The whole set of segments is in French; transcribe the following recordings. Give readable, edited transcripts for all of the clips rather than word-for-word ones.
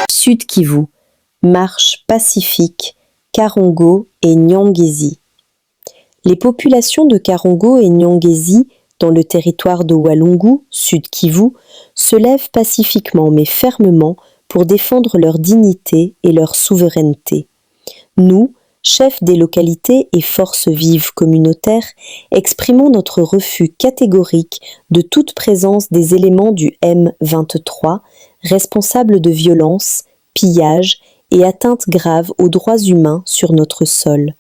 Sud Kivu, marche pacifique, Karongo et Nyangezi. Les populations de Karongo et Nyangezi, dans le territoire de Walungu, Sud Kivu, se lèvent pacifiquement mais fermement pour défendre leur dignité et leur souveraineté. Nous, chefs des localités et forces vives communautaires, exprimons notre refus catégorique de toute présence des éléments du M23, responsables de violences, pillages et atteintes graves aux droits humains sur notre sol.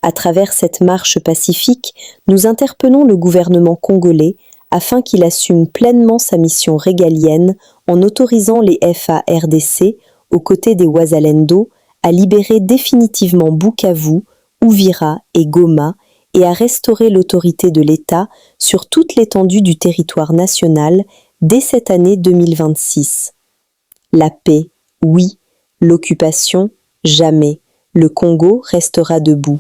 À travers cette marche pacifique, nous interpellons le gouvernement congolais afin qu'il assume pleinement sa mission régalienne en autorisant les FARDC, aux côtés des Wazalendo, à libérer définitivement Bukavu, Uvira et Goma et à restaurer l'autorité de l'État sur toute l'étendue du territoire national dès cette année 2026. La paix, oui. L'occupation, jamais. Le Congo restera debout.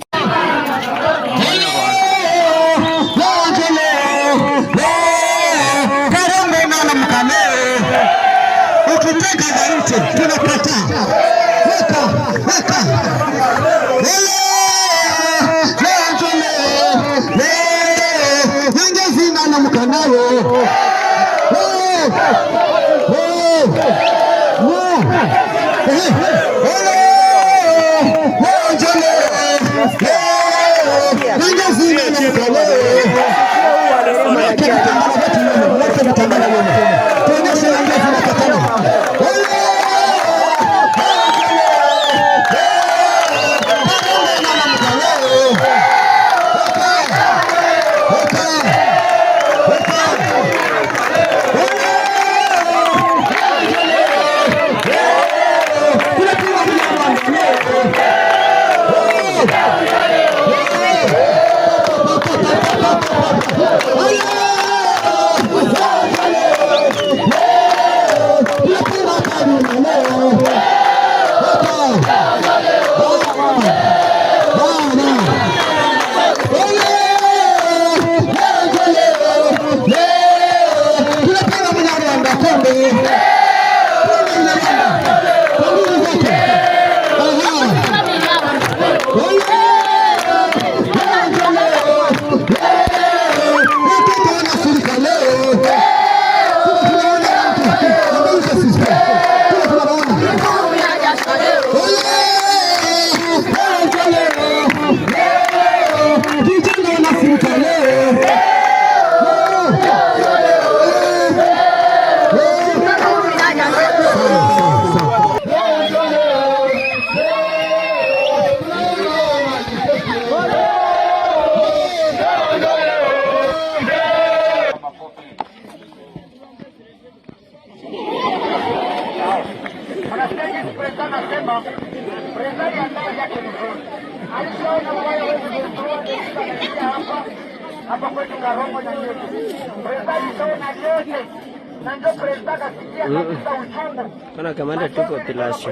Kana kamanda tu population.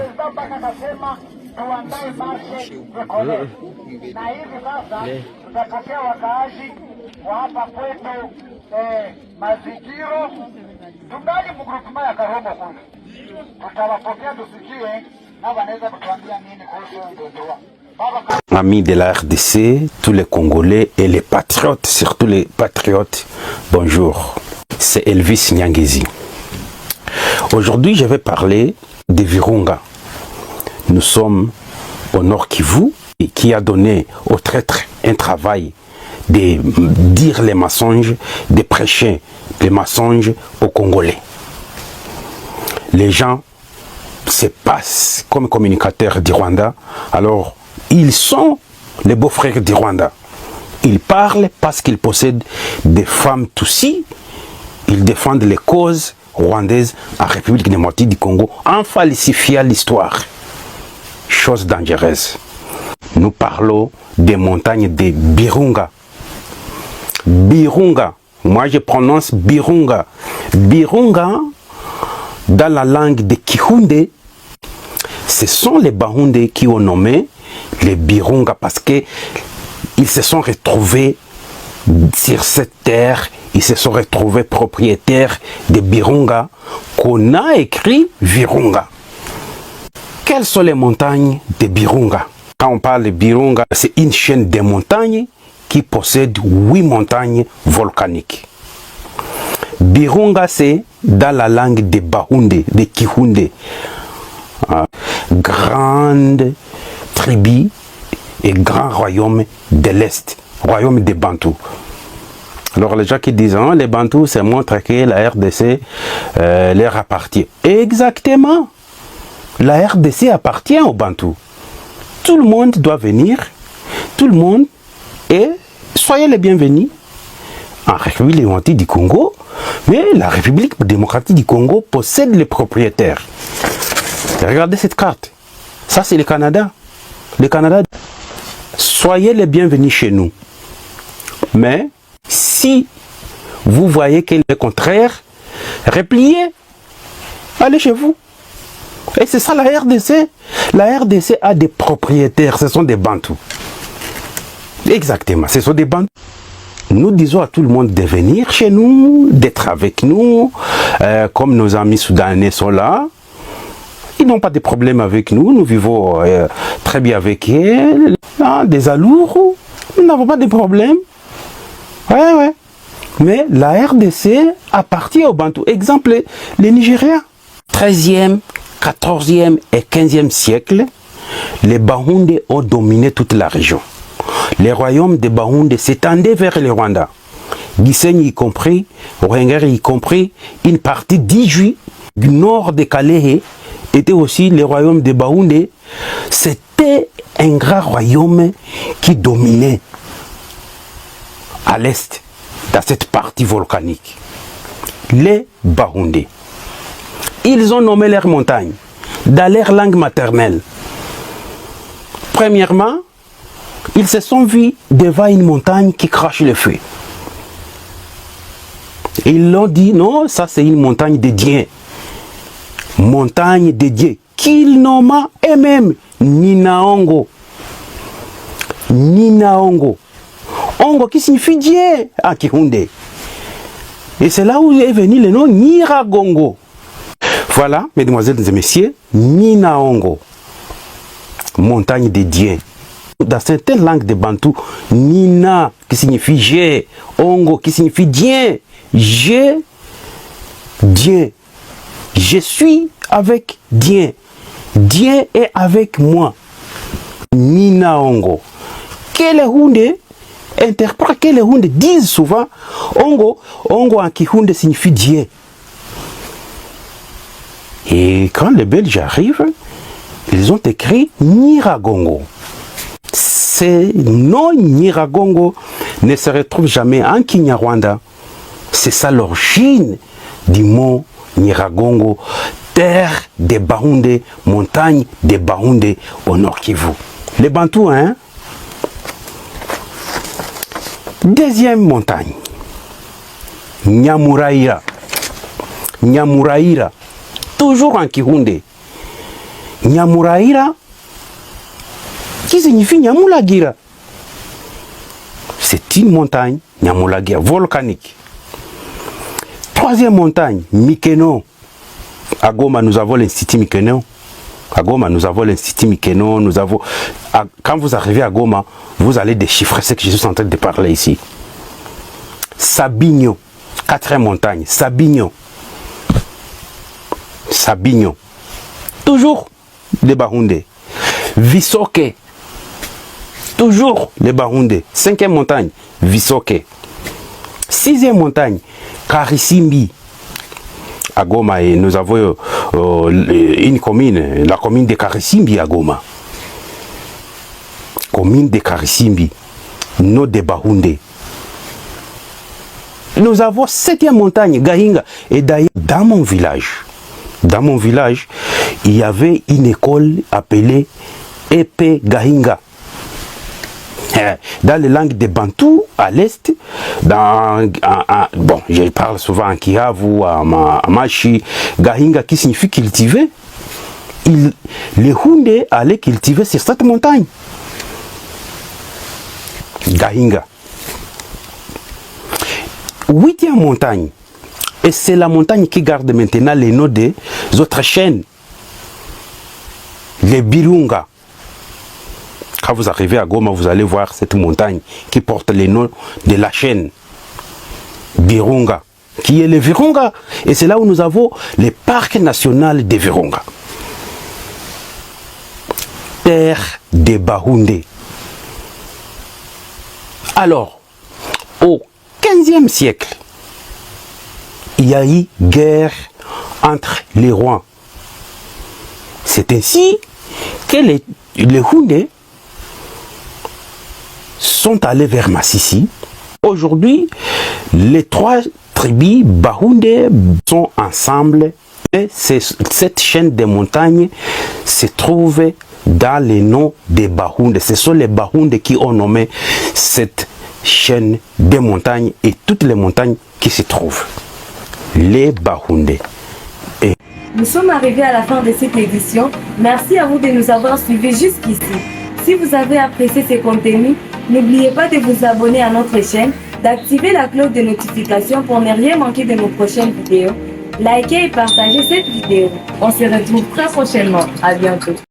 Na hivi sasa tutapokea wakaaji wa hapa kwetu Mazigiro, tungali mgrupuma ya Karongo kule. Tutawapokea tusikie na wanaweza kutuambia nini kuhusu ndoa. Amis de la RDC, tous les Congolais et les patriotes, surtout les patriotes, bonjour. C'est Elvis Nyangezi. Aujourd'hui, je vais parler de Virunga. Nous sommes au Nord Kivu, et qui a donné aux traîtres un travail de dire les mensonges, de prêcher les mensonges aux Congolais. Les gens se passent comme communicateurs du Rwanda, alors ils sont les beaux-frères du Rwanda. Ils parlent parce qu'ils possèdent des femmes Tutsis, ils défendent les causes rwandaises en République démocratique du Congo en falsifiant l'histoire. Chose dangereuse. Nous parlons des montagnes de Birunga. Birunga, moi je prononce Birunga. Birunga, dans la langue de Kihunde, Ce sont les Bahundé qui ont nommé les Birunga parce que ils se sont retrouvés sur cette terre, ils se sont retrouvés propriétaires des Birunga qu'on a écrit Virunga. Quelles sont les montagnes des Birunga? Quand on parle de Birunga, c'est une chaîne de montagnes qui possède 8 montagnes volcaniques. Birunga, c'est dans la langue des Bahundé, des Kihundé. Grande tribu et grand royaume de l'Est, royaume des Bantous. Alors les gens qui disent les Bantous, ça montre que la RDC leur appartient. Exactement. La RDC appartient aux Bantous. Tout le monde doit venir, tout le monde, et soyez les bienvenus en République démocratique du Congo, mais la République démocratique du Congo possède les propriétaires. Regardez cette carte. Ça, c'est le Canada. Le Canada, soyez les bienvenus chez nous. Mais si vous voyez que le contraire, repliez, allez chez vous. Et c'est ça la RDC. La RDC a des propriétaires, ce sont des Bantous. Exactement, ce sont des Bantous. Nous disons à tout le monde de venir chez nous, d'être avec nous, comme nos amis soudanais sont là. Ils n'ont pas de problème avec nous, nous vivons très bien avec eux. Des alours, nous n'avons pas de problème. Ouais. Mais la RDC appartient aux Bantous. Exemple, les Nigériens. 13e, 14e et 15e siècle, les Bahundé ont dominé toute la région. Les royaumes des Bahundé s'étendaient vers le Rwanda. Gisenyi y compris, Rwengari y compris, une partie d'Ijui, du nord de Kalehe, était aussi le royaume des Bahundé. C'était un grand royaume qui dominait à l'est, dans cette partie volcanique. Les Bahundé. Ils ont nommé leurs montagnes dans leur langue maternelle. Premièrement, ils se sont vus devant une montagne qui crache le feu. Ils l'ont dit, non, ça c'est une montagne de Dieu. Montagne de Dieu. Qu'ils nomment eux-mêmes Ninaongo. Ninaongo. Ongo qui signifie Dieu à Kihundé. Et c'est là où est venu le nom Nyiragongo. Voilà, mesdemoiselles et messieurs, Ninaongo, montagne de Dieu. Dans certaines langues de Bantou, Nina qui signifie Dieu, Ongo qui signifie Dieu, Dieu, je suis avec Dieu, Dieu est avec moi. Ninaongo. Que les Hundé interprètent, que les Hundé disent souvent, Ongo en Kihundé signifie Dieu. Et quand les Belges arrivent, ils ont écrit Nyiragongo. Ce nom Nyiragongo ne se retrouve jamais en Kinyarwanda. C'est ça l'origine du mot Nyiragongo, terre des Bahundé, montagne des Bahundé au Nord Kivu. Les Bantous, hein? Deuxième montagne, Nyamuraira. Nyamuraira. Toujours en Kihundé. Nyamuraira, qui signifie Nyamulagira. C'est une montagne, Nyamulagira, volcanique. Troisième montagne, Mikeno. À Goma, nous avons l'Institut Mikeno. À Goma, nous avons l'Institut Mikeno. Nous avons... Quand vous arrivez à Goma, vous allez déchiffrer ce que je suis en train de parler ici. Sabinyo. Quatrième montagne, Sabinyo. Sabinyo. Toujours les Bahundé. Visoke. Toujours les Bahundé. Cinquième montagne, Visoke. Sixième montagne, Karisimbi. À Goma, et nous avons une commune, la commune de Karisimbi à Goma. Commune de Karisimbi, non de Bahundé. Nous avons septième montagne, Gahinga. Et d'ailleurs, dans mon village, il y avait une école appelée Epé Gahinga. Dans les langues des Bantous, à l'est, bon, je parle souvent en Kihavu, à Machi, Gahinga qui signifie cultiver. les Houndés allaient cultiver sur cette montagne. Gahinga. 8e montagne. Et c'est la montagne qui garde maintenant les noms des autres chaînes. Les Birunga. Quand vous arrivez à Goma, vous allez voir cette montagne qui porte les noms de la chaîne. Birunga. Qui est le Virunga. Et c'est là où nous avons le parc national des Virunga. Terre des Bahundés. Alors, au 15e siècle, il y a eu guerre entre les rois. C'est ainsi que les Houndés sont allés vers Massissi. Aujourd'hui, les 3 tribus Bahundés sont ensemble et cette chaîne de montagnes se trouve dans les noms des Bahundés. Ce sont les Bahundés qui ont nommé cette chaîne de montagnes et toutes les montagnes qui se trouvent. Les Bahundés. Nous sommes arrivés à la fin de cette édition. Merci à vous de nous avoir suivis jusqu'ici. Si vous avez apprécié ces contenus, n'oubliez pas de vous abonner à notre chaîne, d'activer la cloche de notification pour ne rien manquer de nos prochaines vidéos. Likez et partagez cette vidéo. On se retrouve très prochainement. À bientôt.